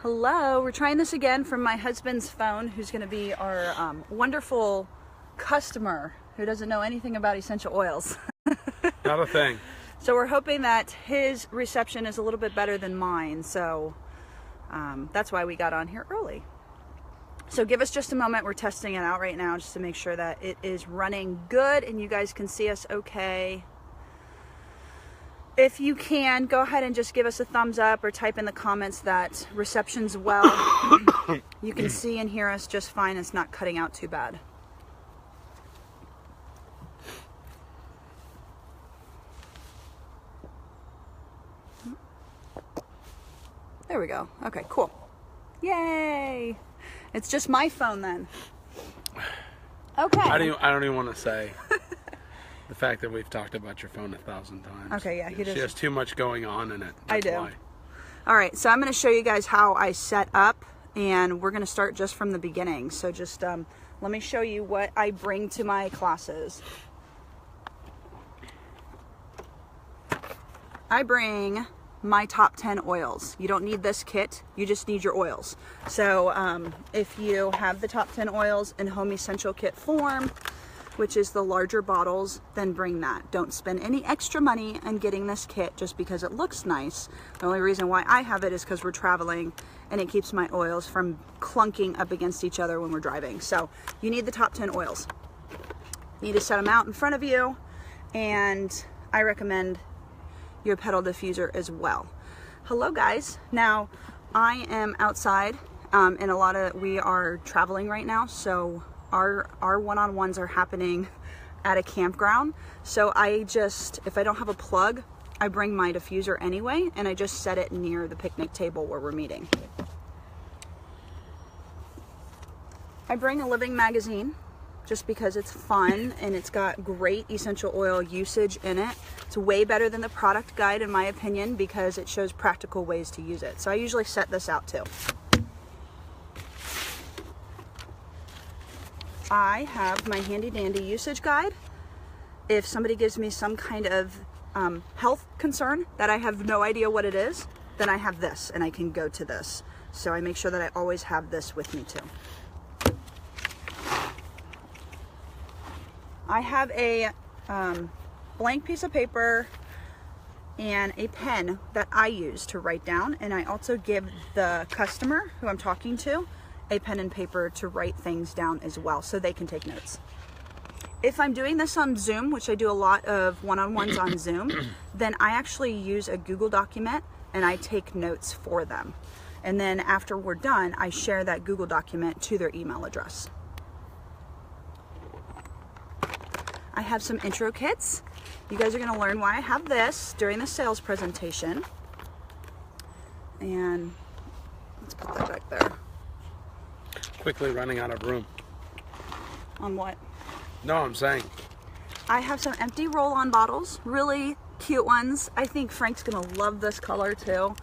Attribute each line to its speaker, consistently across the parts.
Speaker 1: Hello, we're trying this again from my husband's phone, who's going to be our wonderful customer who doesn't know anything about essential oils.
Speaker 2: Not a thing.
Speaker 1: So we're hoping that his reception is a little bit better than mine, so that's why we got on here early. So give us just a moment, we're testing it out right now just to make sure that it is running good and you guys can see us okay. If you can, go ahead and just give us a thumbs up or type in the comments that reception's well. You can see and hear us just fine. It's not cutting out too bad. There we go. Okay, cool. Yay! It's just my phone then. Okay.
Speaker 2: I don't even want to say the fact that we've talked about your phone 1,000 times.
Speaker 1: Okay, yeah,
Speaker 2: She has too much going on in it.
Speaker 1: I do.
Speaker 2: Why.
Speaker 1: All right, so I'm going to show you guys how I set up, and we're going to start just from the beginning. So just let me show you what I bring to my classes. I bring my top 10 oils. You don't need this kit, you just need your oils. So if you have the top 10 oils in home essential kit form, which is the larger bottles, then bring that. Don't spend any extra money on getting this kit just because it looks nice. The only reason why I have it is because we're traveling and it keeps my oils from clunking up against each other when we're driving. So you need the top 10 oils. You need to set them out in front of you, and I recommend your pedal diffuser as well. Hello guys. Now I am outside and we are traveling right now, so our one-on-ones are happening at a campground. So if I don't have a plug, I bring my diffuser anyway, and I just set it near the picnic table where we're meeting. I bring a living magazine just because it's fun and it's got great essential oil usage in it. It's way better than the product guide in my opinion because it shows practical ways to use it. So I usually set this out too. I have my handy dandy usage guide. If somebody gives me some kind of health concern that I have no idea what it is, then I have this and I can go to this. So I make sure that I always have this with me too. I have a blank piece of paper and a pen that I use to write down, and I also give the customer who I'm talking to a pen and paper to write things down as well so they can take notes. If I'm doing this on Zoom, which I do a lot of one-on-ones on Zoom, then I actually use a Google document and I take notes for them. And then after we're done, I share that Google document to their email address. I have some intro kits. You guys are going to learn why I have this during the sales presentation. And let's put that back there.
Speaker 2: Quickly running out of room.
Speaker 1: On what?
Speaker 2: No, I'm saying.
Speaker 1: I have some empty roll-on bottles, really cute ones. I think Frank's gonna love this color too.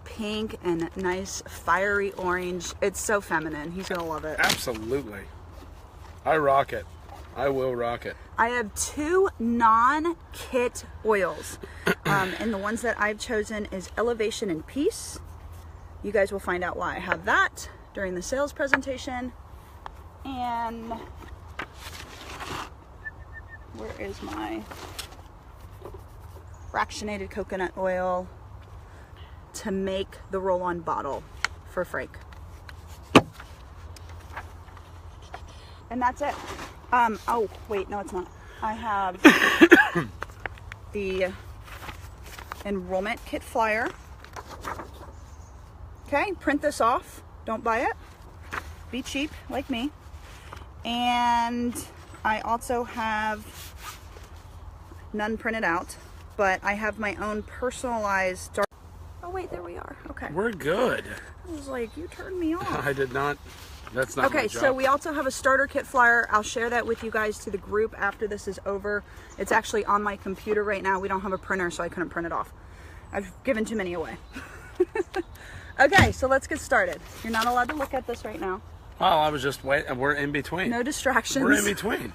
Speaker 1: Pink and nice fiery orange. It's so feminine. He's gonna love it.
Speaker 2: Absolutely. I rock it. I will rock it.
Speaker 1: I have 2 non-kit oils. And the ones that I've chosen is Elevation and Peace. You guys will find out why I have that during the sales presentation. And where is my fractionated coconut oil to make the roll-on bottle for Frank. And that's it. Oh wait, no it's not. I have the enrollment Kit Flier. Okay, print this off. Don't buy it. Be cheap like me. And I also have none printed out, but I have my own personalized dark. Oh wait, there we are. Okay.
Speaker 2: We're good.
Speaker 1: I was like, you turned me off.
Speaker 2: I did not. That's not
Speaker 1: okay,
Speaker 2: my job.
Speaker 1: So we also have a starter Kit Flier. I'll share that with you guys to the group after this is over. It's actually on my computer right now. We don't have a printer, so I couldn't print it off. I've given too many away. Okay, so let's get started. You're not allowed to look at this right now.
Speaker 2: Well, I was just waiting. We're in between.
Speaker 1: No distractions.
Speaker 2: We're in between.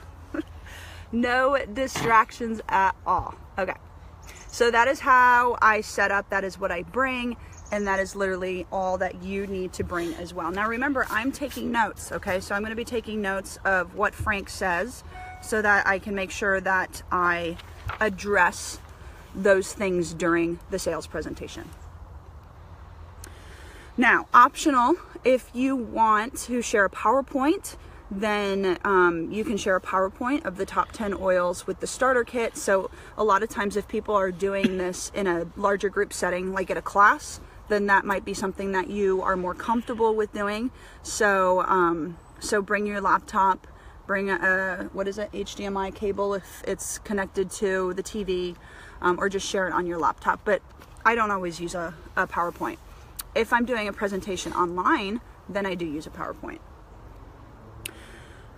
Speaker 1: No distractions at all. Okay. So that is how I set up. That is what I bring. And that is literally all that you need to bring as well. Now remember, I'm taking notes, okay? So I'm gonna be taking notes of what Frank says so that I can make sure that I address those things during the sales presentation. Now, optional, if you want to share a PowerPoint, then you can share a PowerPoint of the top 10 oils with the starter kit. So a lot of times if people are doing this in a larger group setting, like at a class, then that might be something that you are more comfortable with doing. So, so bring your laptop, bring a, what is it, HDMI cable if it's connected to the TV, or just share it on your laptop. But I don't always use a PowerPoint. If I'm doing a presentation online, then I do use a PowerPoint.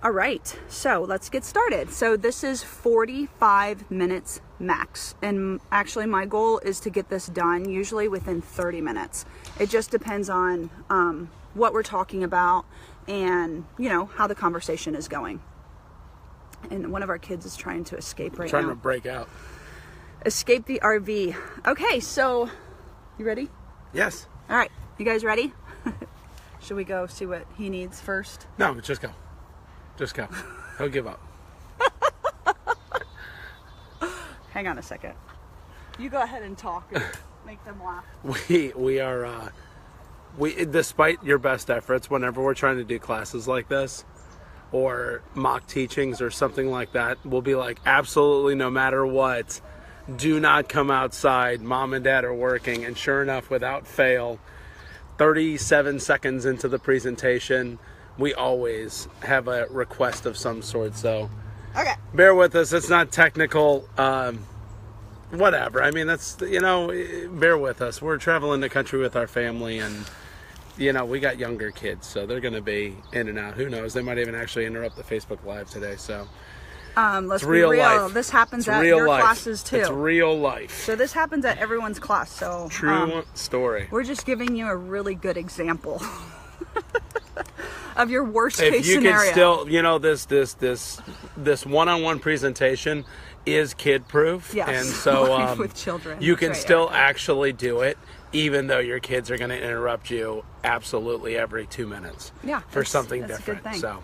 Speaker 1: All right, so let's get started. So this is 45 minutes max. And actually my goal is to get this done usually within 30 minutes. It just depends on what we're talking about and, you know, how the conversation is going. And one of our kids is trying to escape right now.
Speaker 2: Trying to break out.
Speaker 1: Escape the RV. Okay, so you ready?
Speaker 2: Yes.
Speaker 1: All right, you guys ready? Should we go see what he needs first?
Speaker 2: No, just go. Just go. He'll give up.
Speaker 1: Hang on a second. You go ahead and talk and make them laugh.
Speaker 2: We are, despite your best efforts, whenever we're trying to do classes like this, or mock teachings or something like that, we'll be like, absolutely no matter what, do not come outside. Mom and Dad are working. And sure enough, without fail, 37 seconds into the presentation, we always have a request of some sort. So
Speaker 1: okay,
Speaker 2: bear with us. It's not technical. Whatever. I mean, that's, you know, bear with us. We're traveling the country with our family, and, you know, we got younger kids, so they're going to be in and out. Who knows? They might even actually interrupt the Facebook Live today. So
Speaker 1: let's be real.
Speaker 2: Life.
Speaker 1: This happens
Speaker 2: It's
Speaker 1: at
Speaker 2: real
Speaker 1: your
Speaker 2: life.
Speaker 1: classes too.
Speaker 2: It's real life.
Speaker 1: So this happens at everyone's class. So
Speaker 2: True story.
Speaker 1: We're just giving you a really good example of your worst
Speaker 2: If
Speaker 1: case
Speaker 2: you
Speaker 1: scenario.
Speaker 2: can still, you know, this one-on-one presentation is kid-proof,
Speaker 1: Yes.
Speaker 2: and so
Speaker 1: with children.
Speaker 2: you
Speaker 1: That's
Speaker 2: can
Speaker 1: right,
Speaker 2: still
Speaker 1: Erica.
Speaker 2: actually do it, even though your kids are going to interrupt you absolutely every 2 minutes.
Speaker 1: Yeah,
Speaker 2: for
Speaker 1: that's
Speaker 2: something
Speaker 1: a good
Speaker 2: different.
Speaker 1: thing.
Speaker 2: So.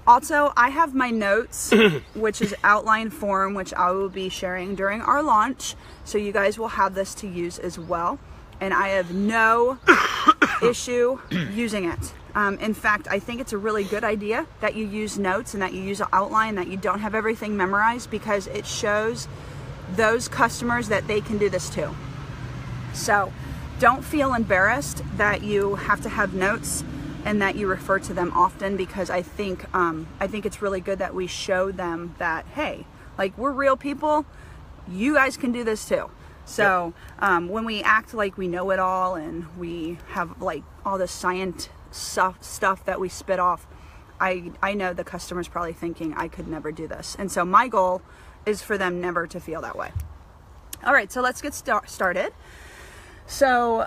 Speaker 1: Also, I have my notes, which is outline form, which I will be sharing during our launch. So you guys will have this to use as well. And I have no issue using it. In fact, I think it's a really good idea that you use notes and that you use an outline, that you don't have everything memorized, because it shows those customers that they can do this too. So don't feel embarrassed that you have to have notes and that you refer to them often, because I think it's really good that we show them that, hey, like, we're real people, you guys can do this too. So when we act like we know it all and we have like all the science stuff that we spit off, I know the customer's probably thinking, I could never do this. And so my goal is for them never to feel that way. All right, so let's get started. So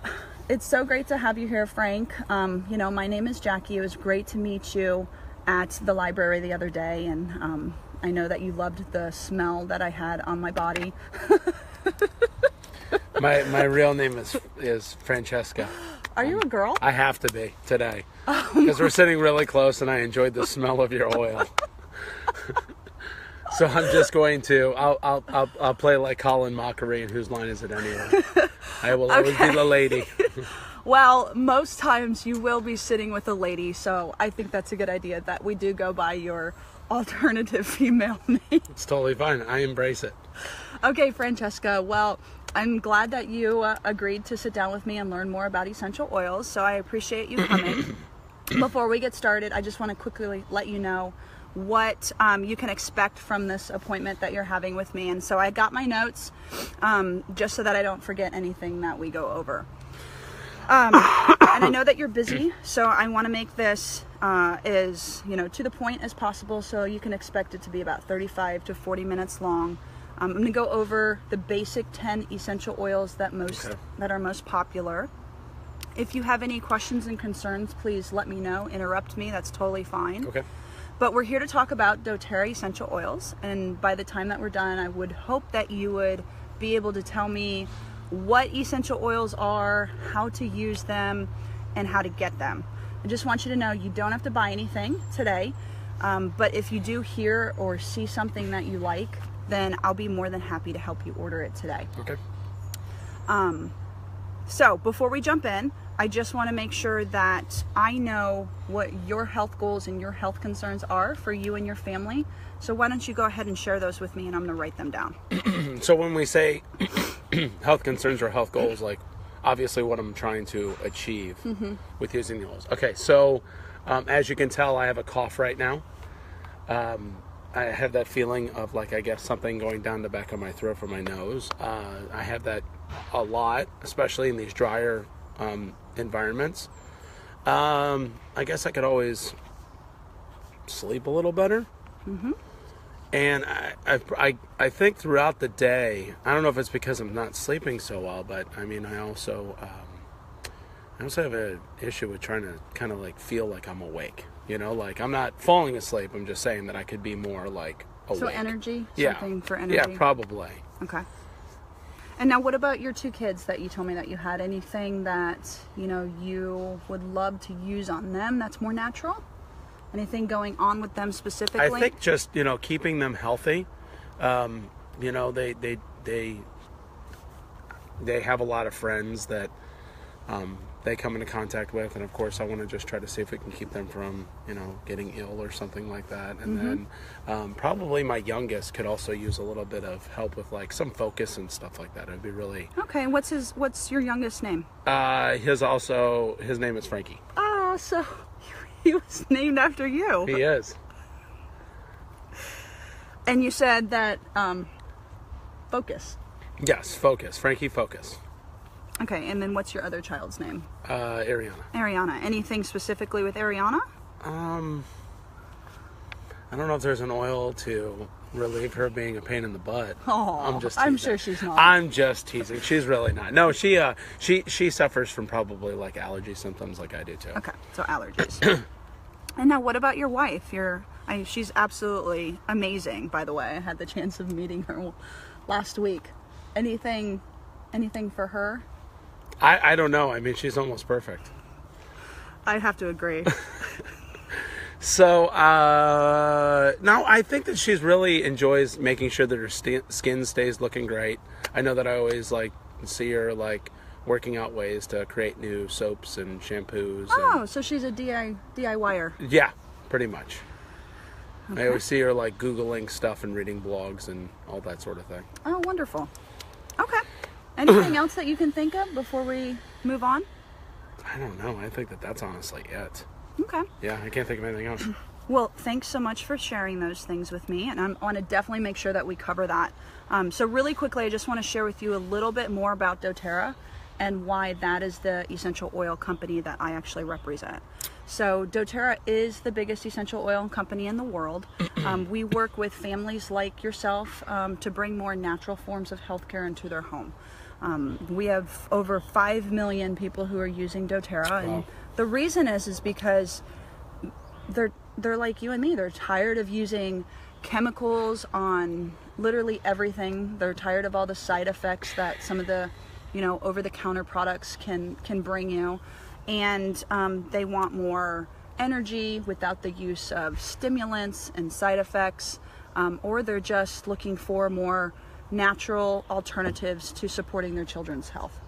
Speaker 1: it's so great to have you here, Frank. You know, my name is Jackie. It was great to meet you at the library the other day, and I know that you loved the smell that I had on my body.
Speaker 2: My real name is Francesca.
Speaker 1: Are you a girl?
Speaker 2: I have to be today, because we're sitting really close, and I enjoyed the smell of your oil. So I'm just going to. I'll play like Colin Mockery, and whose line is it anyway? I will always be the lady.
Speaker 1: Well, most times you will be sitting with a lady, so I think that's a good idea that we do go by your alternative female name.
Speaker 2: It's totally fine. I embrace it.
Speaker 1: Okay, Francesca. Well, I'm glad that you agreed to sit down with me and learn more about essential oils, so I appreciate you coming. Before we get started, I just want to quickly let you know what you can expect from this appointment that you're having with me. And so I got my notes just so that I don't forget anything that we go over. And I know that you're busy, so I want to make this as, you know, to the point as possible, so you can expect it to be about 35 to 40 minutes long. I'm going to go over the basic 10 essential oils that are most popular. If you have any questions and concerns, please let me know. Interrupt me. That's totally fine.
Speaker 2: Okay.
Speaker 1: But we're here to talk about doTERRA essential oils, and by the time that we're done, I would hope that you would be able to tell me what essential oils are, how to use them, and how to get them. I just want you to know you don't have to buy anything today, but if you do hear or see something that you like, then I'll be more than happy to help you order it today.
Speaker 2: Okay.
Speaker 1: So before we jump in, I just want to make sure that I know what your health goals and your health concerns are for you and your family. So why don't you go ahead and share those with me, and I'm going to write them down.
Speaker 2: So when we say health concerns or health goals, like obviously what I'm trying to achieve with using the oils. Okay, so as you can tell, I have a cough right now. I have that feeling of like, I guess, something going down the back of my throat from my nose. I have that a lot, especially in these drier environments. I guess I could always sleep a little better. And I think throughout the day, I don't know if it's because I'm not sleeping so well, but I mean, I also have an issue with trying to kind of like feel like I'm awake. You know, like I'm not falling asleep. I'm just saying that I could be more like awake.
Speaker 1: So energy?
Speaker 2: Yeah.
Speaker 1: Something for energy?
Speaker 2: Yeah, probably.
Speaker 1: Okay. And now what about your 2 kids that you told me that you had? Anything that, you know, you would love to use on them that's more natural? Anything going on with them specifically?
Speaker 2: I think just, you know, keeping them healthy. You know, they have a lot of friends that they come into contact with, and of course I want to just try to see if we can keep them from, you know, getting ill or something like that. And then probably my youngest could also use a little bit of help with like some focus and stuff like that. It'd be really
Speaker 1: Okay. What's your youngest name?
Speaker 2: his name is Frankie.
Speaker 1: Oh, so he was named after you.
Speaker 2: He is.
Speaker 1: And you said that Focus.
Speaker 2: Yes, Focus. Frankie Focus.
Speaker 1: Okay, and then what's your other child's name?
Speaker 2: Ariana.
Speaker 1: Ariana. Anything specifically with Ariana?
Speaker 2: I don't know if there's an oil to relieve her being a pain in the butt.
Speaker 1: Oh, I'm sure she's not.
Speaker 2: I'm just teasing. She's really not. No, she suffers from probably like allergy symptoms like I do too.
Speaker 1: Okay, so allergies. And now what about your wife? She's absolutely amazing, by the way. I had the chance of meeting her last week. Anything for her?
Speaker 2: I don't know. I mean, she's almost perfect.
Speaker 1: I'd have to agree.
Speaker 2: So, no, I think that she's really enjoys making sure that her skin stays looking great. I know that I always like see her like working out ways to create new soaps and shampoos.
Speaker 1: Oh, so she's a DIYer.
Speaker 2: Yeah, pretty much.
Speaker 1: Okay.
Speaker 2: I always see her like Googling stuff and reading blogs and all that sort of thing.
Speaker 1: Oh, wonderful. Okay. Anything else that you can think of before we move on?
Speaker 2: I don't know. I think that that's honestly it.
Speaker 1: Okay.
Speaker 2: Yeah, I can't think of anything else.
Speaker 1: Well, thanks so much for sharing those things with me, and I want to definitely make sure that we cover that. So really quickly, I just want to share with you a little bit more about doTERRA and why that is the essential oil company that I actually represent. So doTERRA is the biggest essential oil company in the world. We work with families like yourself to bring more natural forms of healthcare into their home. We have over 5 million people who are using doTERRA, and the reason is because they're like you and me. They're tired of using chemicals on literally everything. They're tired of all the side effects that some of the, you know, over-the-counter products can bring you, and they want more energy without the use of stimulants and side effects, or they're just looking for more natural alternatives to supporting their children's health.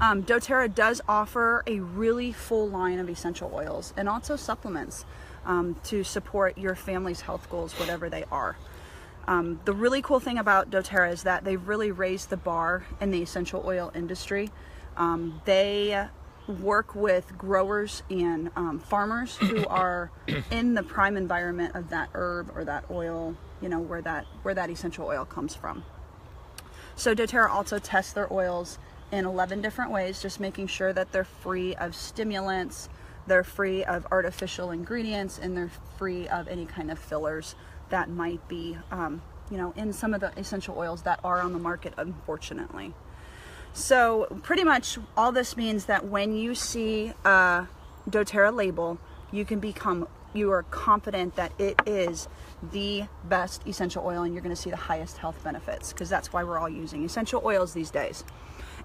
Speaker 1: doTERRA does offer a really full line of essential oils and also supplements to support your family's health goals, whatever they are. The really cool thing about doTERRA is that they've really raised the bar in the essential oil industry. They work with growers and farmers who are in the prime environment of that herb or that oil, you know, where that essential oil comes from. So doTERRA also tests their oils in 11 different ways, just making sure that they're free of stimulants, they're free of artificial ingredients, and they're free of any kind of fillers that might be, you know, in some of the essential oils that are on the market, unfortunately. So pretty much all this means that when you see a doTERRA label, you can become you are confident that it is the best essential oil and you're going to see the highest health benefits, because that's why we're all using essential oils these days.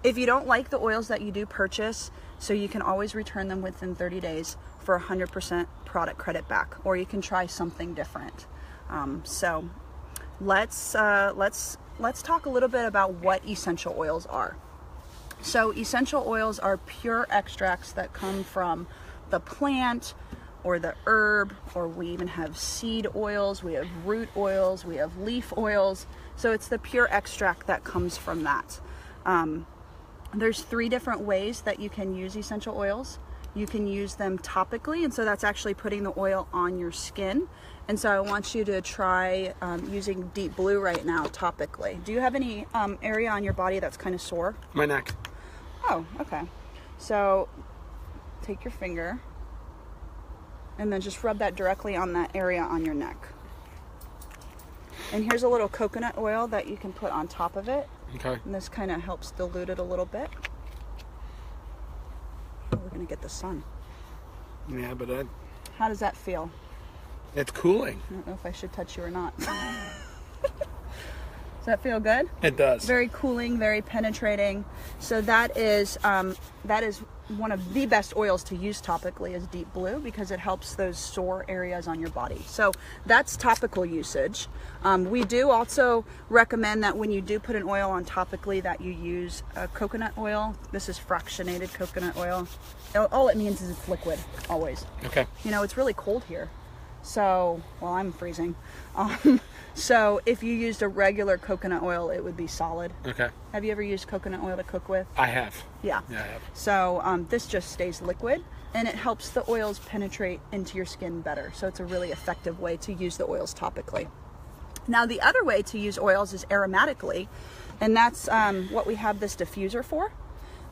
Speaker 1: If you don't like the oils that you do purchase, so you can always return them within 30 days for 100% product credit back, or you can try something different. So let's talk a little bit about what essential oils are. So essential oils are pure extracts that come from the plant or the herb, or we even have seed oils, we have root oils, we have leaf oils. So it's the pure extract that comes from that. There's 3 different ways that you can use essential oils. You can use them topically, and so that's actually putting the oil on your skin. And so I want you to try using Deep Blue right now topically. Do you have any area on your body that's kind of sore?
Speaker 2: My neck.
Speaker 1: Oh, okay. So take your finger and then just rub that directly on that area on your neck. And here's a little coconut oil that you can put on top of it.
Speaker 2: Okay.
Speaker 1: And this kind of helps dilute it a little bit. Oh, we're going to get the sun.
Speaker 2: Yeah, but
Speaker 1: How does that feel?
Speaker 2: it's cooling.
Speaker 1: I don't know if I should touch you or not. Does that feel good?
Speaker 2: It does.
Speaker 1: Very cooling, very penetrating. So that is one of the best oils to use topically is Deep Blue, because it helps those sore areas on your body. So that's topical usage. We do also recommend that when you do put an oil on topically that you use coconut oil. This is fractionated coconut oil. All it means is it's liquid, always.
Speaker 2: Okay.
Speaker 1: You know, it's really cold here. So, well, I'm freezing. So if you used a regular coconut oil, it would be solid.
Speaker 2: Okay.
Speaker 1: Have you ever used coconut oil to cook with?
Speaker 2: I have.
Speaker 1: Yeah.
Speaker 2: Yeah, I have.
Speaker 1: So this just stays liquid, and it helps the oils penetrate into your skin better. So it's a really effective way to use the oils topically. Now the other way to use oils is aromatically, and that's what we have this diffuser for.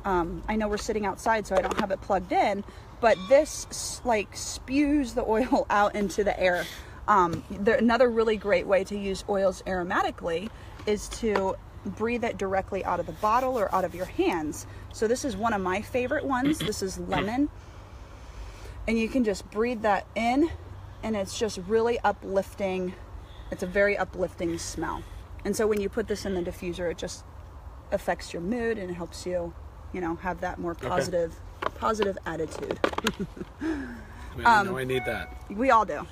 Speaker 1: I know we're sitting outside, so I don't have it plugged in, but this like spews the oil out into the air. Another really great way to use oils aromatically is to breathe it directly out of the bottle or out of your hands. So this is one of my favorite ones. This is lemon. And you can just breathe that in, and it's just really uplifting. It's a very uplifting smell. And so when you put this in the diffuser, it just affects your mood and it helps you, you know, have that more positive attitude.
Speaker 2: I know I need that.
Speaker 1: We all do.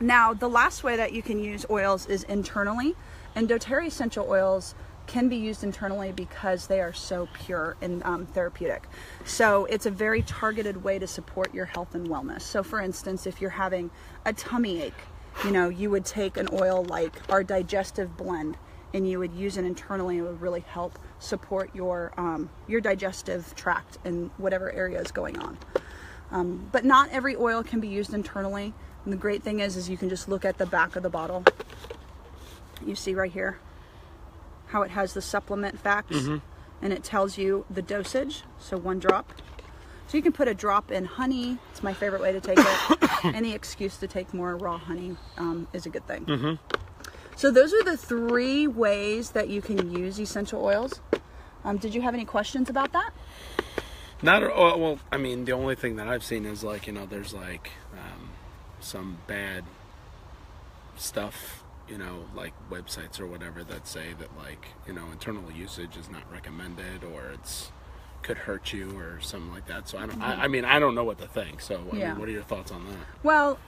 Speaker 1: Now, the last way that you can use oils is internally, and doTERRA essential oils can be used internally because they are so pure and therapeutic. So it's a very targeted way to support your health and wellness. So for instance, if you're having a tummy ache, you know, you would take an oil like our Digestive Blend and you would use it internally. It would really help support your digestive tract and whatever area is going on. But not every oil can be used internally. And the great thing is you can just look at the back of the bottle. You see right here how it has the supplement facts, and it tells you the dosage, so 1 drop. So you can put a drop in honey. It's my favorite way to take it. Any excuse to take more raw honey is a good thing. So those are the 3 ways that you can use essential oils. Did you have any questions about that?
Speaker 2: Well, I mean, the only thing that I've seen is like, you know, there's like some bad stuff, you know, like websites or whatever that say that, like, you know, internal usage is not recommended, or it's could hurt you or something like that. So I don't, I mean, I don't know what to think. So I mean, what are your thoughts on that? Well,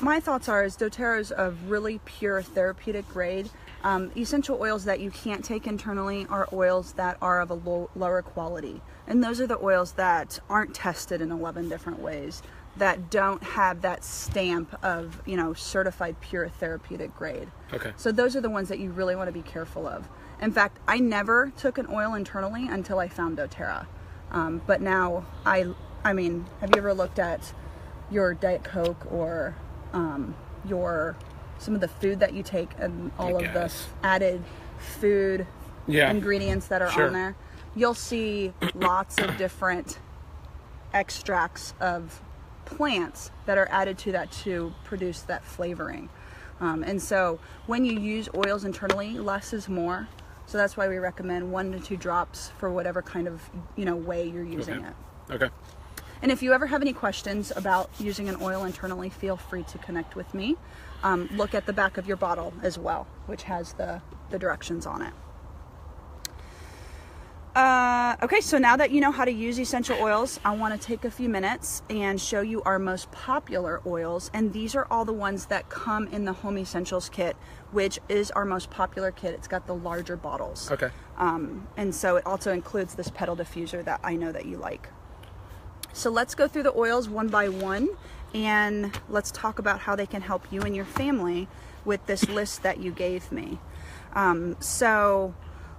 Speaker 1: my thoughts are doTERRA is a really pure therapeutic grade. Essential oils that you can't take internally are oils that are of a lower quality. And those are the oils that aren't tested in 11 different ways, that don't have that stamp of, you know, certified pure therapeutic grade.
Speaker 2: Okay.
Speaker 1: So those are the ones that you really want to be careful of. In fact, I never took an oil internally until I found doTERRA. But now, I mean, have you ever looked at your Diet Coke or some of the food that you take and all of the added food ingredients that are on there? You'll see lots of different extracts of plants that are added to that to produce that flavoring. And so when you use oils internally, less is more. So that's why we recommend 1 to 2 drops for whatever kind of, you know, way you're using it.
Speaker 2: Okay.
Speaker 1: And if you ever have any questions about using an oil internally, feel free to connect with me. Look at the back of your bottle as well, which has the directions on it. Okay, so now that you know how to use essential oils, I want to take a few minutes and show you our most popular oils. And these are all the ones that come in the Home Essentials kit, which is our most popular kit. It's got the larger bottles.
Speaker 2: Okay.
Speaker 1: And so it also includes this petal diffuser that I know that you like. So let's go through the oils one by one, and let's talk about how they can help you and your family with this list that you gave me. So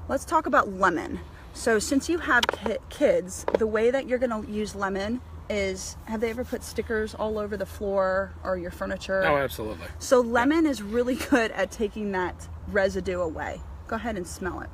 Speaker 1: let's talk about lemon. So since you have kids, the way that you're going to use lemon is, have they ever put stickers all over the floor or your furniture?
Speaker 2: Oh, absolutely.
Speaker 1: So lemon is really good at taking that residue away. Go ahead and smell it.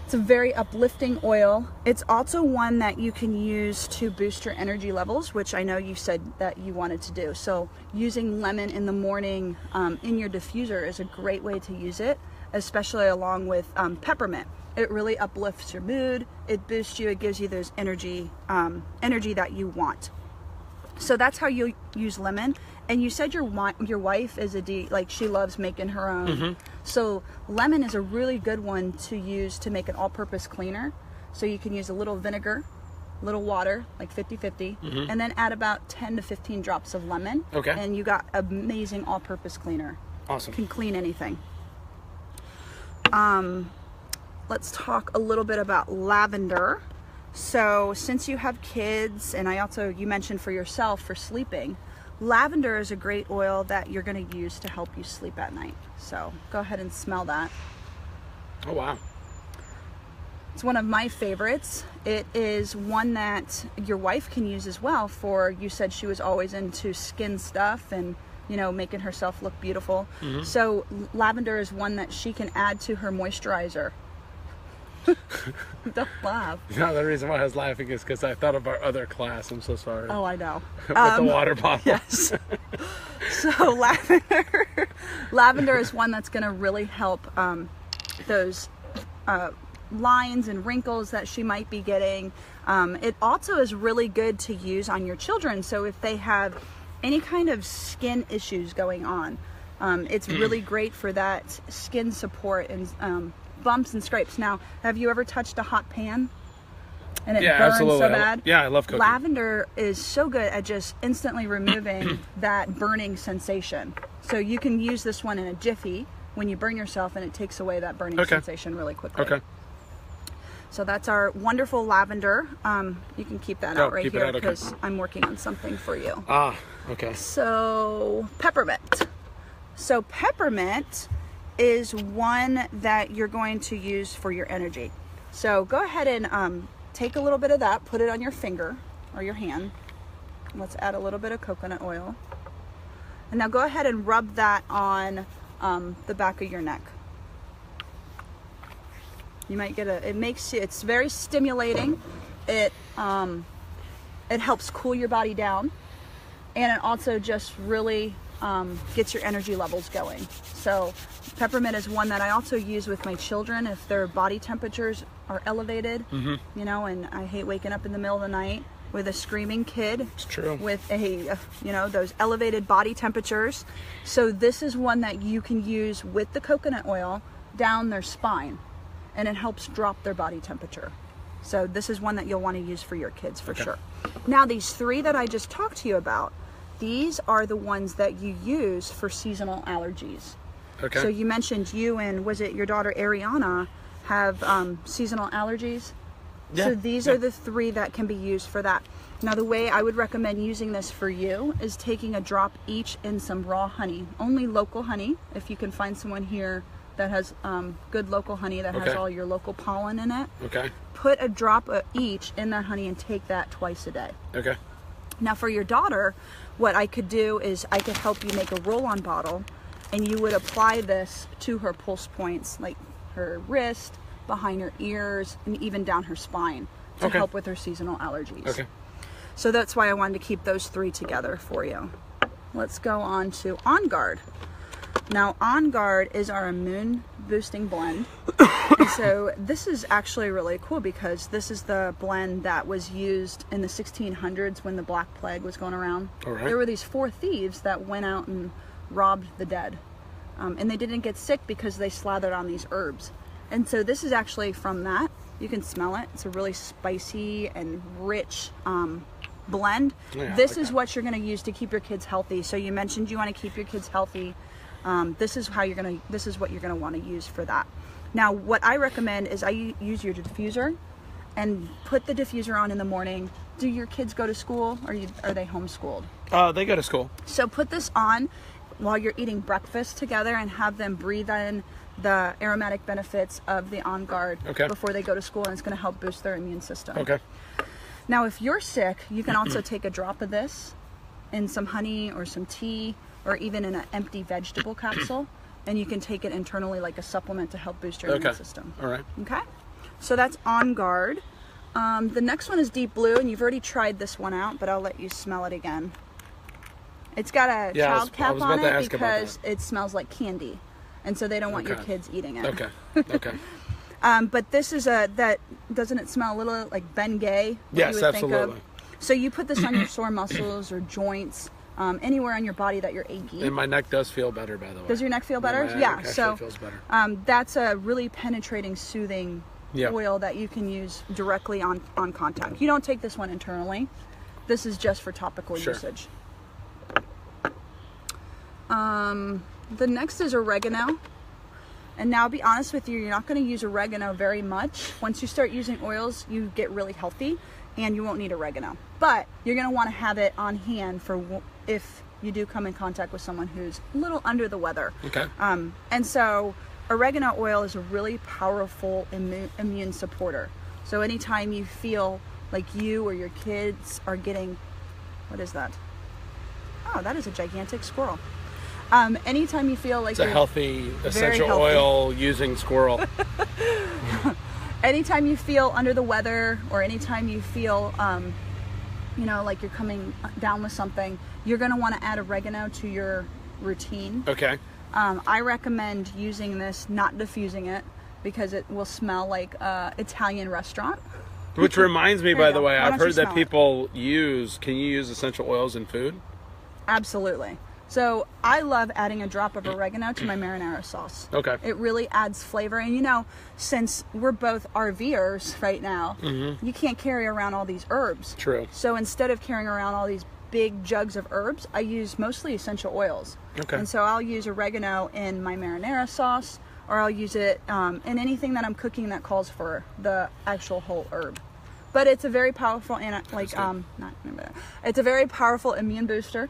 Speaker 1: It's a very uplifting oil. It's also one that you can use to boost your energy levels, which I know you said that you wanted to do. So using lemon in the morning in your diffuser is a great way to use it, especially along with peppermint. It really uplifts your mood. It boosts you. It gives you those energy that you want. So that's how you use lemon. And you said your wife is she loves making her own. Mm-hmm. So lemon is a really good one to use to make an all-purpose cleaner. So you can use a little vinegar, a little water, like 50-50, and then add about 10 to 15 drops of lemon.
Speaker 2: Okay.
Speaker 1: And you got amazing all-purpose cleaner.
Speaker 2: Awesome.
Speaker 1: Can clean anything. Let's talk a little bit about lavender. So since you have kids, and you mentioned for yourself for sleeping, lavender is a great oil that you're going to use to help you sleep at night. So go ahead and smell that.
Speaker 2: Oh, wow.
Speaker 1: It's one of my favorites. It is one that your wife can use as well you said she was always into skin stuff and, making herself look beautiful. Mm-hmm. So lavender is one that she can add to her moisturizer. Don't laugh.
Speaker 2: No, the reason why I was laughing is because I thought of our other class. I'm so sorry.
Speaker 1: Oh, I know.
Speaker 2: With the water bottle.
Speaker 1: Yes. So lavender is one that's going to really help those lines and wrinkles that she might be getting. It also is really good to use on your children. So if they have any kind of skin issues going on, it's really great for that skin support and bumps and scrapes. Now, have you ever touched a hot pan and it burns
Speaker 2: absolutely.
Speaker 1: so bad?
Speaker 2: I love cooking.
Speaker 1: Lavender is so good at just instantly removing that burning sensation. So you can use this one in a jiffy when you burn yourself, and it takes away that burning sensation really quickly. Okay. So that's our wonderful lavender. You can keep that out right here because I'm working on something for you.
Speaker 2: Ah, okay.
Speaker 1: So peppermint. So peppermint is one that you're going to use for your energy. So go ahead and take a little bit of that, put it on your finger or your hand. Let's add a little bit of coconut oil. And now go ahead and rub that on the back of your neck. You might get it's very stimulating. It helps cool your body down, and it also just really gets your energy levels going. So peppermint is one that I also use with my children if their body temperatures are elevated, and I hate waking up in the middle of the night with a screaming kid.
Speaker 2: It's true.
Speaker 1: With those elevated body temperatures. So this is one that you can use with the coconut oil down their spine, and it helps drop their body temperature. So this is one that you'll want to use for your kids for sure. Now these three that I just talked to you about, these are the ones that you use for seasonal allergies. Okay. So you mentioned you and was it your daughter Ariana have seasonal allergies? Yeah. So these are the three that can be used for that. Now the way I would recommend using this for you is taking a drop each in some raw honey. Only local honey. If you can find someone here that has good local honey that has all your local pollen in it. Okay. Put a drop each in that honey and take that twice a day. Okay. Now for your daughter, what I could do is I could help you make a roll-on bottle, and you would apply this to her pulse points, like her wrist, behind her ears, and even down her spine to help with her seasonal allergies. Okay. So that's why I wanted to keep those three together for you. Let's go on to On Guard. Now, On Guard is our immune boosting blend. And so this is actually really cool because this is the blend that was used in the 1600s when the Black Plague was going around.
Speaker 2: All right.
Speaker 1: There were these 4 thieves that went out and robbed the dead. And they didn't get sick because they slathered on these herbs. And so this is actually from that. You can smell it. It's a really spicy and rich blend.
Speaker 2: Yeah,
Speaker 1: This is what you're going to use to keep your kids healthy. So you mentioned you want to keep your kids healthy. This is what you're going to want to use for that. Now, what I recommend is I use your diffuser and put the diffuser on in the morning. Do your kids go to school, or are they homeschooled?
Speaker 2: They go to school.
Speaker 1: So put this on while you're eating breakfast together and have them breathe in the aromatic benefits of the On Guard before they go to school, and it's going to help boost their immune system.
Speaker 2: Okay.
Speaker 1: Now, if you're sick, you can also take a drop of this in some honey or some tea, or even in an empty vegetable capsule, and you can take it internally like a supplement to help boost your immune system.
Speaker 2: All right.
Speaker 1: Okay, so that's On Guard. The next one is Deep Blue, and you've already tried this one out, but I'll let you smell it again. It's got a child cap on it because it smells like candy, and so they don't want your kids eating it.
Speaker 2: Okay. Okay.
Speaker 1: But this is that doesn't it smell a little like Bengay?
Speaker 2: Yes,
Speaker 1: you would
Speaker 2: absolutely.
Speaker 1: think of? So you put this on your sore muscles or joints. Anywhere on your body that you're achy.
Speaker 2: And my neck does feel better, by the way.
Speaker 1: Does your neck feel better?
Speaker 2: Yeah,
Speaker 1: so
Speaker 2: feels better.
Speaker 1: that's a really penetrating, soothing oil that you can use directly on contact. You don't take this one internally. This is just for topical usage. The next is oregano. And now, I'll be honest with you, you're not going to use oregano very much. Once you start using oils, you get really healthy, and you won't need oregano. But you're going to want to have it on hand for if you do come in contact with someone who's a little under the weather.
Speaker 2: Okay.
Speaker 1: And so oregano oil is a really powerful immune supporter. So anytime you feel like you or your kids are getting, what is that? Oh, that is a gigantic squirrel. Anytime you feel like
Speaker 2: it's a healthy, essential oil using squirrel.
Speaker 1: Anytime you feel under the weather, or anytime you feel, like you're coming down with something, you're going to want to add oregano to your routine.
Speaker 2: Okay.
Speaker 1: I recommend using this, not diffusing it, because it will smell like Italian restaurant.
Speaker 2: Which reminds me, by the way, I've heard that
Speaker 1: can
Speaker 2: you use essential oils in food?
Speaker 1: Absolutely. So I love adding a drop of oregano to my marinara sauce.
Speaker 2: Okay.
Speaker 1: It really adds flavor. And since we're both RVers right now, you can't carry around all these herbs.
Speaker 2: True.
Speaker 1: So instead of carrying around all these big jugs of herbs, I use mostly essential oils.
Speaker 2: Okay.
Speaker 1: And so I'll use oregano in my marinara sauce, or I'll use it in anything that I'm cooking that calls for the actual whole herb. But it's a very powerful it's a very powerful immune booster.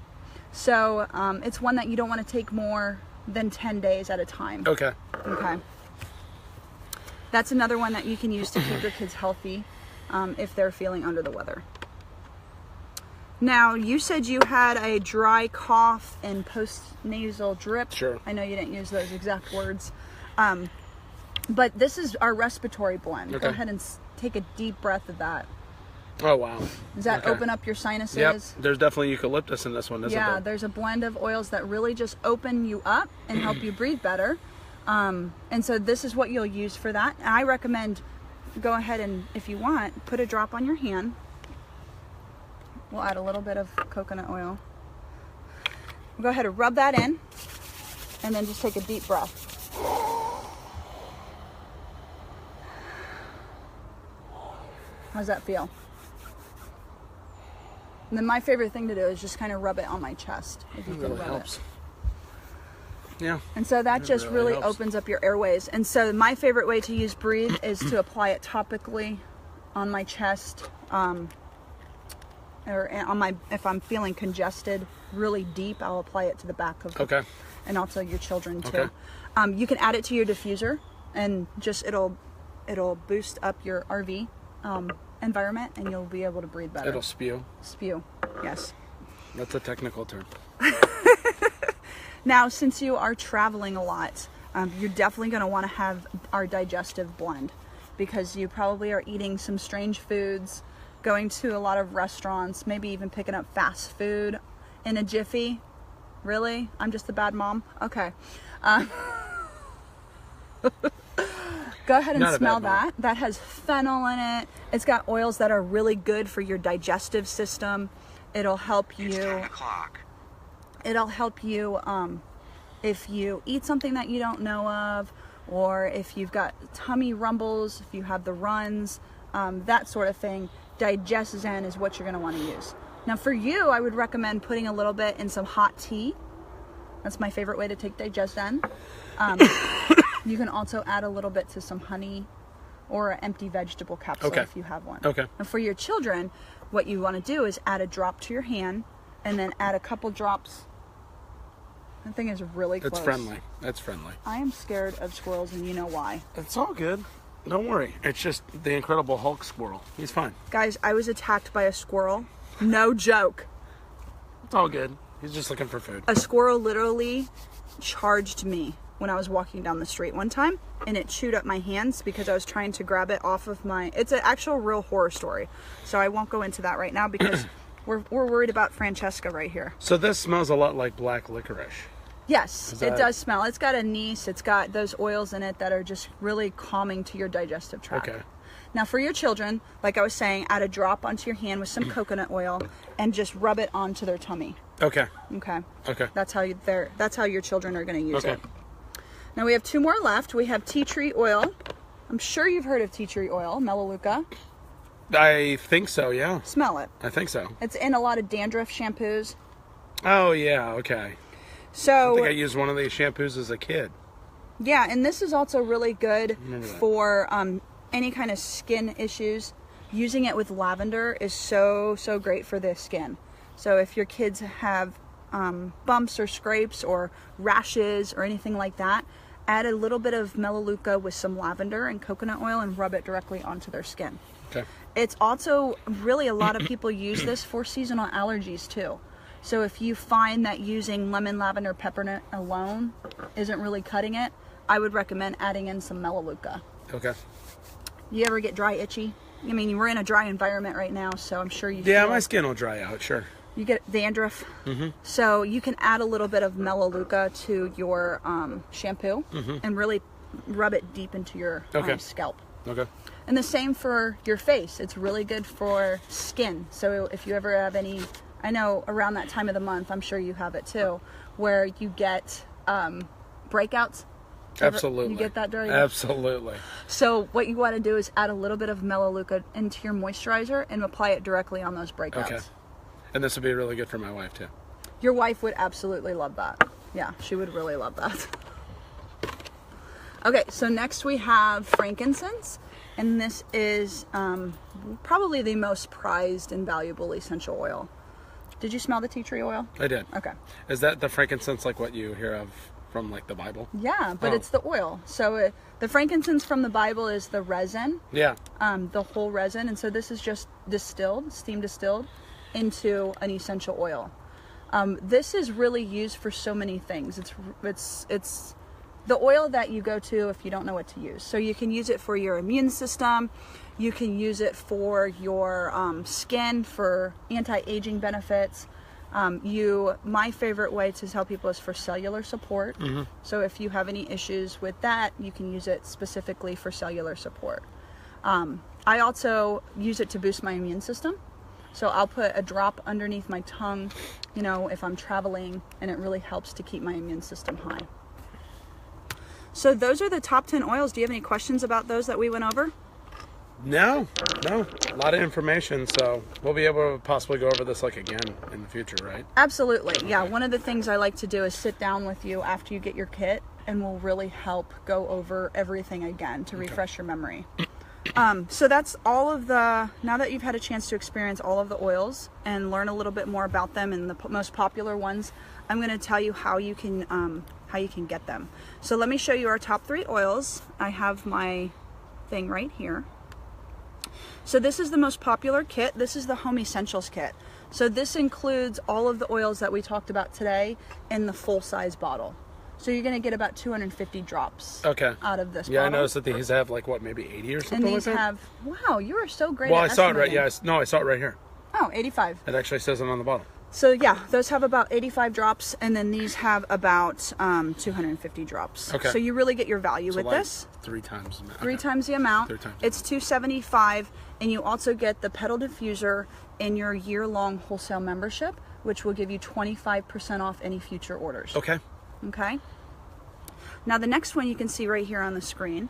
Speaker 1: So it's one that you don't want to take more than 10 days at a time.
Speaker 2: Okay.
Speaker 1: Okay. That's another one that you can use to keep your kids healthy if they're feeling under the weather. Now, you said you had a dry cough and post-nasal drip.
Speaker 2: Sure.
Speaker 1: I know you didn't use those exact words. But this is our respiratory blend.
Speaker 2: Okay.
Speaker 1: Go ahead and take a deep breath of that.
Speaker 2: Oh, wow.
Speaker 1: Does that open up your sinuses?
Speaker 2: Yep. There's definitely eucalyptus in this one, isn't there?
Speaker 1: Yeah, there's a blend of oils that really just open you up and help you breathe better. And so this is what you'll use for that. And I recommend go ahead and, if you want, put a drop on your hand. We'll add a little bit of coconut oil. Go ahead and rub that in, and then just take a deep breath. How's that feel? And then my favorite thing to do is just kind of rub it on my chest. If you can rub
Speaker 2: helps.
Speaker 1: it.
Speaker 2: Yeah.
Speaker 1: And so that just really
Speaker 2: helps.
Speaker 1: opens up your airways. And so my favorite way to use Breathe is to apply it topically on my chest, or on my, if I'm feeling congested really deep, I'll apply it to the back of and also your children too.
Speaker 2: Okay.
Speaker 1: You can add it to your diffuser, and just it'll boost up your RV environment, and you'll be able to breathe better.
Speaker 2: It'll spew.
Speaker 1: Spew, yes.
Speaker 2: That's a technical term.
Speaker 1: Now, since you are traveling a lot, you're definitely going to want to have our Digestive Blend, because you probably are eating some strange foods, going to a lot of restaurants, maybe even picking up fast food in a jiffy. Really? I'm just a bad mom? Okay. Go ahead and
Speaker 2: Not a
Speaker 1: smell
Speaker 2: bad mom.
Speaker 1: that. That has fennel in it. It's got oils that are really good for your digestive system. It'll help you.
Speaker 3: It's 10 o'clock.
Speaker 1: It'll help you if you eat something that you don't know of, or if you've got tummy rumbles, if you have the runs, that sort of thing. Digest Zen is what you're going to want to use. Now for you, I would recommend putting a little bit in some hot tea. That's my favorite way to take Digest Zen. You can also add a little bit to some honey or an empty vegetable capsule if you have one.
Speaker 2: Okay.
Speaker 1: And for your children, what you want to do is add a drop to your hand and then add a couple drops. That thing is really close.
Speaker 2: It's friendly. That's friendly.
Speaker 1: I am scared of squirrels, and you know why.
Speaker 2: It's all good. Don't worry. It's just the Incredible Hulk squirrel. He's fine.
Speaker 1: Guys, I was attacked by a squirrel. No joke.
Speaker 2: It's all good. He's just looking for food.
Speaker 1: A squirrel literally charged me when I was walking down the street one time, and it chewed up my hands because I was trying to grab it off of my... It's an actual real horror story, so I won't go into that right now because we're worried about Francesca right here.
Speaker 2: So this smells a lot like black licorice.
Speaker 1: Yes, it does smell. It's got anise. It's got those oils in it that are just really calming to your digestive tract.
Speaker 2: Okay.
Speaker 1: Now for your children, like I was saying, add a drop onto your hand with some coconut oil and just rub it onto their tummy.
Speaker 2: Okay.
Speaker 1: Okay.
Speaker 2: Okay.
Speaker 1: That's how your children are going to use
Speaker 2: Okay.
Speaker 1: it. Now we have 2 more left. We have tea tree oil. I'm sure you've heard of tea tree oil, Melaleuca.
Speaker 2: I think so, yeah.
Speaker 1: Smell it.
Speaker 2: I think so.
Speaker 1: It's in a lot of dandruff shampoos.
Speaker 2: Oh, yeah, okay.
Speaker 1: So
Speaker 2: I think I used one of these shampoos as a kid.
Speaker 1: yeah, and this is also really good
Speaker 2: Remember that.
Speaker 1: for any kind of skin issues. Using it with lavender is so great for the skin. So if your kids have bumps or scrapes or rashes or anything like that, add a little bit of Melaleuca with some lavender and coconut oil and rub it directly onto their skin.
Speaker 2: Okay.
Speaker 1: It's also really, a lot of people use this for seasonal allergies too. So if you find that using lemon, lavender, peppermint alone isn't really cutting it, I would recommend adding in some Melaleuca.
Speaker 2: Okay.
Speaker 1: You ever get dry, itchy? I mean, we're in a dry environment right now, so I'm sure you
Speaker 2: Yeah,
Speaker 1: feel
Speaker 2: my skin will dry out, sure.
Speaker 1: you get dandruff. So you can add a little bit of Melaleuca to your shampoo and really rub it deep into your scalp.
Speaker 2: Okay.
Speaker 1: And the same for your face. It's really good for skin. So if you ever have any, I know around that time of the month, I'm sure you have it too, where you get breakouts.
Speaker 2: Absolutely.
Speaker 1: You get that during?
Speaker 2: Absolutely.
Speaker 1: So what you want to do is add a little bit of Melaleuca into your moisturizer and apply it directly on those breakouts.
Speaker 2: Okay. And this would be really good for my wife too.
Speaker 1: Your wife would absolutely love that. Yeah, she would really love that. Okay, so next we have frankincense, and this is probably the most prized and valuable essential oil. Did you smell the tea tree oil?
Speaker 2: I did.
Speaker 1: Okay.
Speaker 2: Is that the frankincense like what you hear of from like the Bible?
Speaker 1: Yeah, but it's the oil. So the frankincense from the Bible is the resin.
Speaker 2: Yeah.
Speaker 1: The whole resin, and so this is just distilled, steam distilled into an essential oil. This is really used for so many things. It's the oil that you go to if you don't know what to use. So you can use it for your immune system. You can use it for your skin, for anti-aging benefits. My favorite way to tell people is for cellular support. So if you have any issues with that, you can use it specifically for cellular support. I also use it to boost my immune system. So I'll put a drop underneath my tongue, you know, if I'm traveling, and it really helps to keep my immune system high. So those are the top 10 oils. Do you have any questions about those that we went over?
Speaker 2: No. A lot of information, so we'll be able to possibly go over this like again in the future, right?
Speaker 1: Absolutely. Yeah, one of the things I like to do is sit down with you after you get your kit, and we'll really help go over everything again to refresh your memory. So that's all of the, now that you've had a chance to experience all of the oils and learn a little bit more about them and the most popular ones, I'm going to tell you how you can get them. So let me show you our top 3 oils. I have my thing right here. So this is the most popular kit. This is the Home Essentials kit. So this includes all of the oils that we talked about today in the full size bottle. So you're going to get about 250 drops out of this
Speaker 2: Yeah,
Speaker 1: bottle.
Speaker 2: I noticed that these have like, what, maybe 80 or something
Speaker 1: And these
Speaker 2: like that?
Speaker 1: have, wow, you are so great
Speaker 2: Well,
Speaker 1: at
Speaker 2: I saw it right,
Speaker 1: estimating.
Speaker 2: I saw it right here.
Speaker 1: Oh, 85.
Speaker 2: It actually says it on the bottle.
Speaker 1: So yeah, those have about 85 drops, and then these have about 250 drops.
Speaker 2: Okay.
Speaker 1: So you really get your value with
Speaker 2: like
Speaker 1: this.
Speaker 2: 3 times the amount.
Speaker 1: Three times the amount.
Speaker 2: 3 times.
Speaker 1: It's $275, and you also get the pedal diffuser in your year-long wholesale membership, which will give you 25% off any future orders.
Speaker 2: Okay.
Speaker 1: Okay. Now the next one you can see right here on the screen.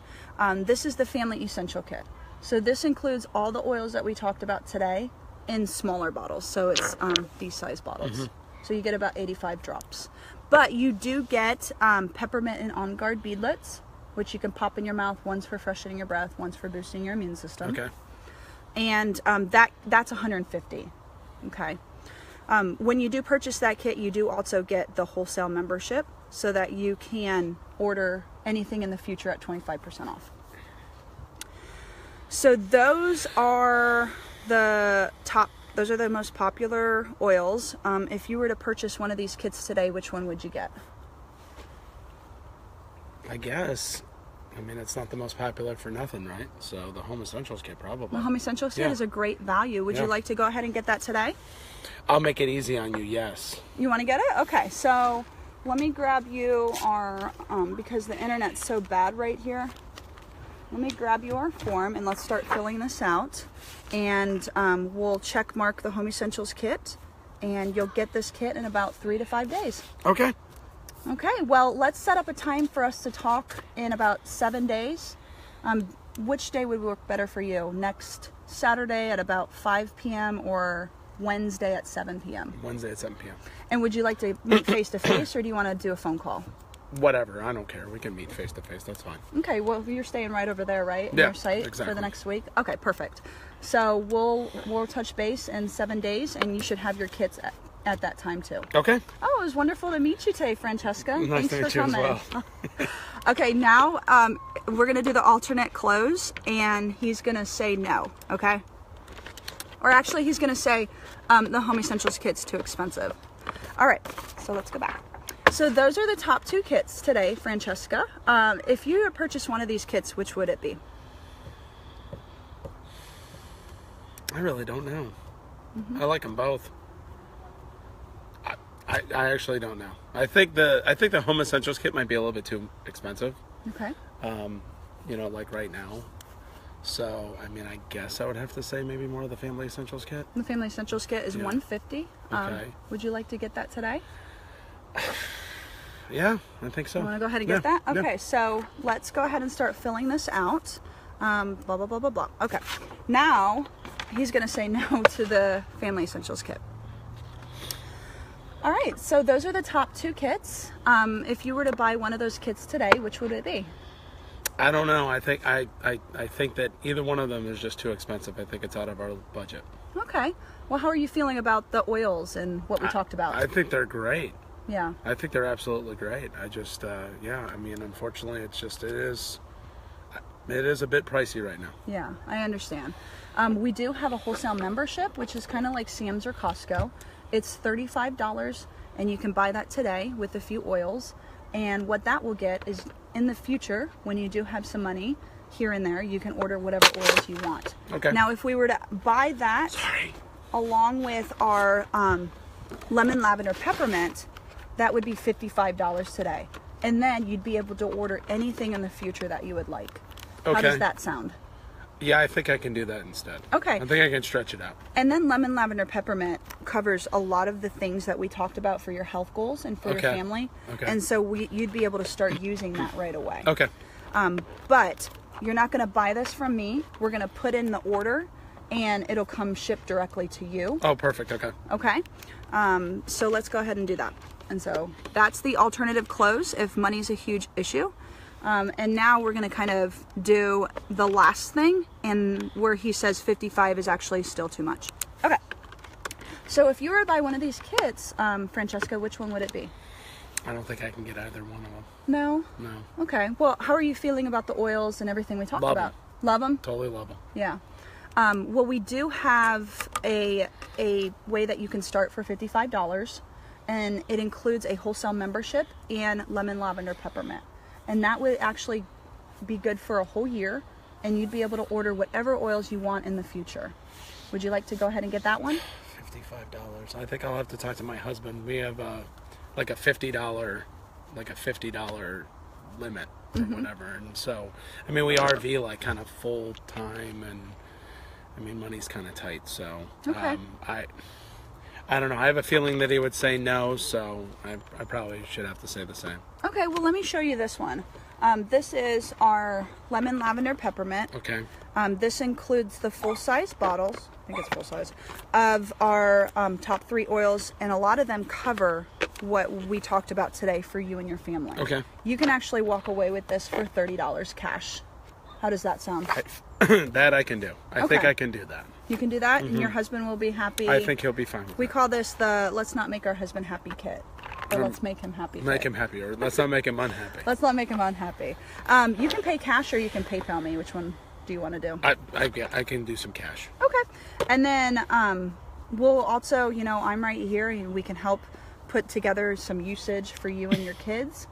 Speaker 1: This is the Family Essential Kit. So this includes all the oils that we talked about today in smaller bottles. So it's these size bottles. So you get about 85 drops. But you do get Peppermint and On Guard beadlets, which you can pop in your mouth, one's for freshening your breath, one's for boosting your immune system.
Speaker 2: Okay.
Speaker 1: And that's 150. Okay. When you do purchase that kit, you do also get the wholesale membership so that you can order anything in the future at 25% off. So those are the most popular oils. If you were to purchase one of these kits today, which one would you get?
Speaker 2: I guess. I mean, it's not the most popular for nothing, right? So the Home Essentials kit probably.
Speaker 1: The Home Essentials kit is a great value. Would you like to go ahead and get that today?
Speaker 2: I'll make it easy on you, yes.
Speaker 1: You want to get it? Okay, so let me grab you our, because the internet's so bad right here, let me grab you our form and let's start filling this out. And we'll check mark the Home Essentials kit, and you'll get this kit in about 3 to 5 days.
Speaker 2: Okay.
Speaker 1: Okay, well, let's set up a time for us to talk in about 7 days. Which day would work better for you? Next Saturday at about 5 p.m. or Wednesday at 7 p.m.?
Speaker 2: Wednesday at 7 p.m.
Speaker 1: And would you like to meet face-to-face, or do you want to do a phone call?
Speaker 2: Whatever, I don't care. We can meet face-to-face, that's fine.
Speaker 1: Okay, well, you're staying right over there, right? In
Speaker 2: Yeah,
Speaker 1: your site
Speaker 2: exactly.
Speaker 1: for the next week? Okay, perfect. So we'll touch base in 7 days, and you should have your kits at that time too.
Speaker 2: Okay.
Speaker 1: Oh, it was wonderful to meet you today, Francesca.
Speaker 2: Nice to meet you as well.
Speaker 1: Okay, now we're going to do the alternate close, and he's going to say no, okay? Or actually, he's going to say the Home Essentials kit's too expensive. All right, so let's go back. So those are the top 2 kits today, Francesca. If you had purchased one of these kits, which would it be?
Speaker 2: I really don't know. I like them both. I actually don't know. I think the Home Essentials kit might be a little bit too expensive.
Speaker 1: Okay.
Speaker 2: You know, like right now. So, I mean, I guess I would have to say maybe more of the Family Essentials kit.
Speaker 1: The Family Essentials kit is $150.
Speaker 2: Okay.
Speaker 1: Would you like to get that today?
Speaker 2: Yeah, I think so.
Speaker 1: You want to go ahead and get that? Okay, so let's go ahead and start filling this out. Blah, blah, blah, blah, blah. Okay. Now, he's going to say no to the Family Essentials kit. All right, so those are the top 2 kits. If you were to buy one of those kits today, which would it be?
Speaker 2: I don't know. I think I think that either one of them is just too expensive. I think it's out of our budget.
Speaker 1: Okay. Well, how are you feeling about the oils and what we talked about?
Speaker 2: I think they're great.
Speaker 1: Yeah.
Speaker 2: I think they're absolutely great. I just, yeah, I mean, unfortunately, it is a bit pricey right now.
Speaker 1: Yeah, I understand. We do have a wholesale membership, which is kind of like Sam's or Costco. It's $35, and you can buy that today with a few oils. And what that will get is, in the future, when you do have some money here and there, you can order whatever oils you want.
Speaker 2: Okay.
Speaker 1: Now, if we were to buy that along with our lemon, lavender, peppermint, that would be $55 today. And then you'd be able to order anything in the future that you would like.
Speaker 2: Okay.
Speaker 1: How does that sound?
Speaker 2: Yeah, I think I can do that instead.
Speaker 1: Okay.
Speaker 2: I think I can stretch it out.
Speaker 1: And then lemon, lavender, peppermint covers a lot of the things that we talked about for your health goals and for your family.
Speaker 2: Okay.
Speaker 1: And so you'd be able to start using that right away.
Speaker 2: Okay.
Speaker 1: But you're not going to buy this from me. We're going to put in the order, and it'll come shipped directly to you.
Speaker 2: Oh, perfect. Okay.
Speaker 1: Okay. So let's go ahead and do that. And so that's the alternative close if money's a huge issue. And now we're going to kind of do the last thing, and where he says 55 is actually still too much. Okay. So if you were to buy one of these kits, Francesca, which one would it be?
Speaker 2: I don't think I can get either one of them.
Speaker 1: No?
Speaker 2: No.
Speaker 1: Okay. Well, how are you feeling about the oils and everything we talked about? Love them?
Speaker 2: Totally love them.
Speaker 1: Yeah. Well, we do have a way that you can start for $55, and it includes a wholesale membership and lemon, lavender, peppermint. And that would actually be good for a whole year, and you'd be able to order whatever oils you want in the future. Would you like to go ahead and get that one?
Speaker 2: $55. I think I'll have to talk to my husband. We have like a $50 limit or whatever. And so, I mean, we RV like kind of full time, and I mean, money's kind of tight. So,
Speaker 1: Okay.
Speaker 2: I don't know. I have a feeling that he would say no, so I probably should have to say the same.
Speaker 1: Okay, well, let me show you this one. This is our lemon lavender peppermint.
Speaker 2: Okay.
Speaker 1: This includes the full-size bottles, I think it's full-size, of our top 3 oils, and a lot of them cover what we talked about today for you and your family.
Speaker 2: Okay.
Speaker 1: You can actually walk away with this for $30 cash. How does that sound?
Speaker 2: That I can do. I think
Speaker 1: Okay.
Speaker 2: I can do that.
Speaker 1: You can do that, and your husband will be happy.
Speaker 2: I think he'll be fine with
Speaker 1: We
Speaker 2: that.
Speaker 1: call this the let's not make our husband happy kit, or let's make him happy
Speaker 2: Make
Speaker 1: kit.
Speaker 2: him happy, or let's not make him unhappy.
Speaker 1: Let's not make him unhappy. You can pay cash or you can PayPal me. Which one do you want to do?
Speaker 2: I can do some cash.
Speaker 1: Okay. And then we'll also, you know, I'm right here and we can help put together some usage for you and your kids.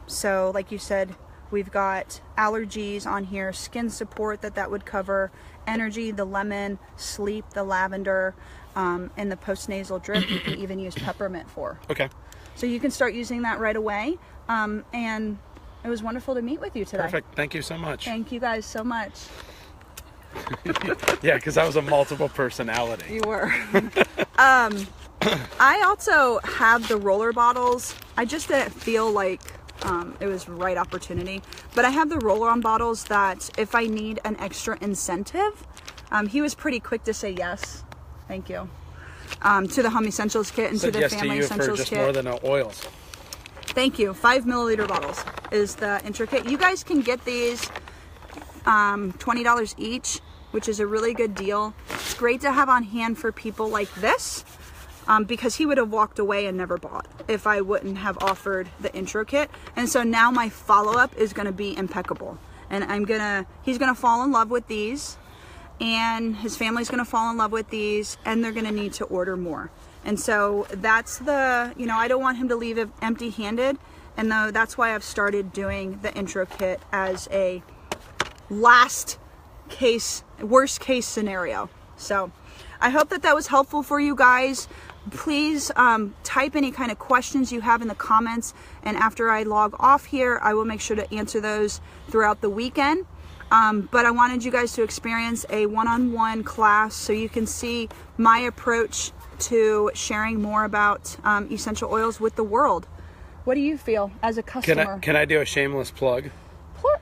Speaker 1: So like you said, we've got allergies on here, skin support that would cover, energy, the lemon, sleep, the lavender, and the postnasal drip. You can even use peppermint for.
Speaker 2: Okay.
Speaker 1: So you can start using that right away. And it was wonderful to meet with you today.
Speaker 2: Perfect. Thank you so much.
Speaker 1: Thank you guys so much.
Speaker 2: Yeah, because I was a multiple personality.
Speaker 1: You were. I also have the roller bottles. I just didn't feel like it was the right opportunity. But I have the roll-on bottles that if I need an extra incentive, he was pretty quick to say yes. Thank you. To the Home Essentials kit and
Speaker 2: Said
Speaker 1: to the
Speaker 2: yes to
Speaker 1: Family
Speaker 2: you for
Speaker 1: Essentials
Speaker 2: just
Speaker 1: kit.
Speaker 2: more than oils.
Speaker 1: Thank you. 5 milliliter bottles is the intricate. You guys can get these $20 each, which is a really good deal. It's great to have on hand for people like this, because he would have walked away and never bought if I wouldn't have offered the intro kit. And so now my follow-up is going to be impeccable. And he's going to fall in love with these, and his family's going to fall in love with these, and they're going to need to order more. And so that's the, you know, I don't want him to leave it empty-handed. And though that's why I've started doing the intro kit as a worst case scenario. So I hope that was helpful for you guys. Please type any kind of questions you have in the comments, and after I log off here, I will make sure to answer those throughout the weekend. But I wanted you guys to experience a one-on-one class so you can see my approach to sharing more about essential oils with the world. What do you feel as a customer?
Speaker 2: Can I do a shameless plug?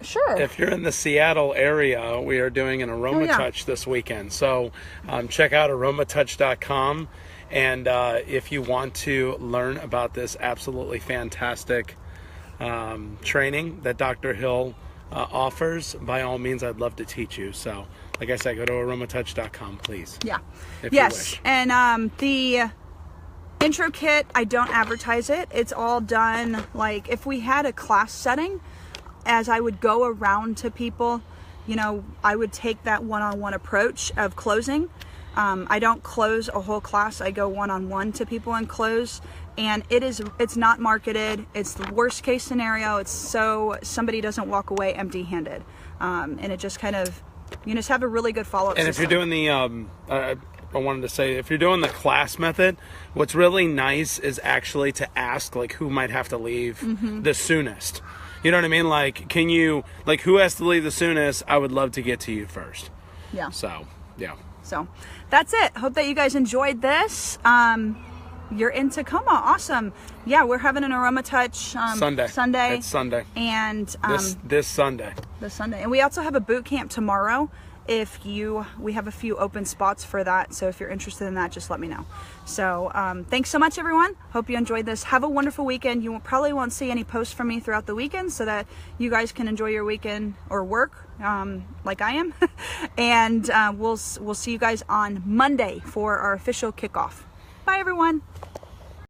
Speaker 1: Sure.
Speaker 2: If you're in the Seattle area, we are doing an Aroma Touch this weekend. So check out aromatouch.com. And if you want to learn about this absolutely fantastic training that Dr. Hill offers, by all means, I'd love to teach you. So, like I said, go to aromatouch.com, please.
Speaker 1: Yeah.
Speaker 2: If you wish.
Speaker 1: And the intro kit, I don't advertise it. It's all done, like, if we had a class setting, as I would go around to people, you know, I would take that one-on-one approach of closing. I don't close a whole class. I go one-on-one to people and close. And it's not marketed. It's the worst case scenario. It's so somebody doesn't walk away empty-handed. And it just kind of, you just have a really good follow-up
Speaker 2: And
Speaker 1: system.
Speaker 2: if you're doing the, I wanted to say, if you're doing the class method, what's really nice is actually to ask, like, who might have to leave the soonest. You know what I mean? Like, can you, like, who has to leave the soonest? I would love to get to you first.
Speaker 1: Yeah.
Speaker 2: So, yeah.
Speaker 1: So that's it. Hope that you guys enjoyed this. You're in Tacoma. Awesome. Yeah, we're having an Aroma Touch Sunday.
Speaker 2: It's Sunday.
Speaker 1: And
Speaker 2: this Sunday.
Speaker 1: This Sunday. And we also have a boot camp tomorrow. We have a few open spots for that. So if you're interested in that, just let me know. So thanks so much, everyone. Hope you enjoyed this. Have a wonderful weekend. You probably won't see any posts from me throughout the weekend, so that you guys can enjoy your weekend or work like I am. And we'll see you guys on Monday for our official kickoff. Bye, everyone.